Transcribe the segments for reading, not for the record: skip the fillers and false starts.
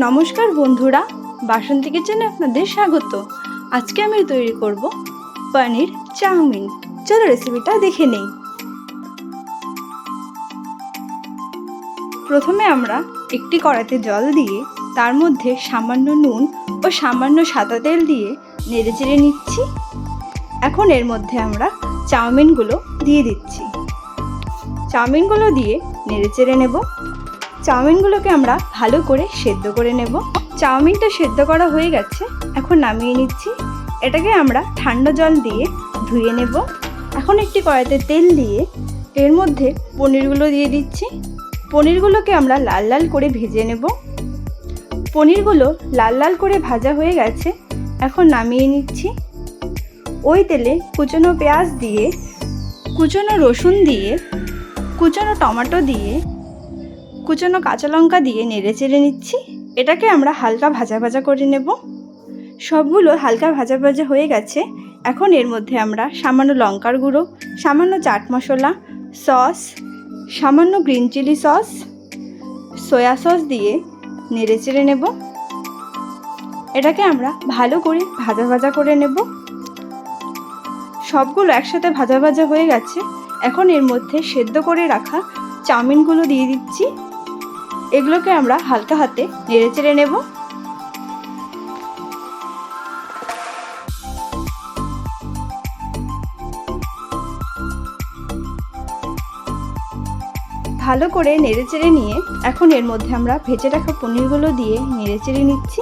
নমস্কার বন্ধুরা, বাসন্তী কিচেনে আপনাদের স্বাগত। আজকে আমি তৈরি করব পনির চাউমিন। চলো রেসিপিটা দেখে নেই। প্রথমে আমরা একটি কড়াইতে জল দিয়ে তার মধ্যে সামান্য নুন ও সামান্য সাদা তেল দিয়ে নেড়েচেড়ে নিচ্ছি। এখন এর মধ্যে আমরা চাউমিনগুলো দিয়ে দিচ্ছি। চাউমিনগুলো দিয়ে নেড়েচেড়ে নেব। চাউমিনগুলোকে আমরা ভালো করে সেদ্ধ করে নেব। চাউমিনটা সেদ্ধ করা হয়ে গেছে, এখন নামিয়ে নিচ্ছি। এটাকে আমরা ঠান্ডা জল দিয়ে ধুয়ে নেব। এখন একটি কড়াইতে তেল দিয়ে এর মধ্যে পনিরগুলো দিয়ে দিচ্ছি। পনিরগুলোকে আমরা লাল লাল করে ভেজে নেব। পনিরগুলো লাল লাল করে ভাজা হয়ে গেছে, এখন নামিয়ে নিচ্ছি। ওই তেলে কুচনো পেঁয়াজ দিয়ে, কুচনো রসুন দিয়ে, কুচনো টমেটো দিয়ে, কুচনো কাঁচা লঙ্কা দিয়ে নেড়েচেড়ে নিচ্ছি। এটাকে আমরা হালকা ভাজা ভাজা করে নেব। সবগুলো হালকা ভাজা ভাজা হয়ে গেছে, এখন এর মধ্যে আমরা সামান্য লঙ্কার গুঁড়ো, সামান্য চাট মশলা, সস, সামান্য green chilli sauce, soya sauce দিয়ে নেড়েচেড়ে নেব। এটাকে আমরা ভালো করে ভাজা ভাজা করে নেব। সবগুলো একসাথে ভাজা ভাজা হয়ে গেছে, এখন এর মধ্যে সেদ্ধ করে রাখা চাউমিনগুলো দিয়ে দিচ্ছি। এগুলোকে আমরা হালকা হাতে নেড়েচেড়ে নেব। ভালো করে নেড়েচেড়ে নিয়ে এখন এর মধ্যে আমরা ভেজে রাখা পনিরগুলো দিয়ে নেড়েচেড়ে নিচ্ছি।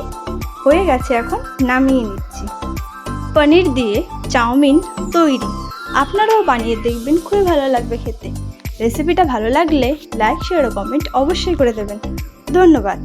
হয়ে গেছে, এখন নামিয়ে নিচ্ছি। পনির দিয়ে চাউমিন তৈরি। আপনারাও বানিয়ে দেখবেন, খুবই ভালো লাগবে খেতে। রেসিপিটা ভালো লাগলে লাইক, শেয়ার ও কমেন্ট অবশ্যই করে দেবেন। ধন্যবাদ।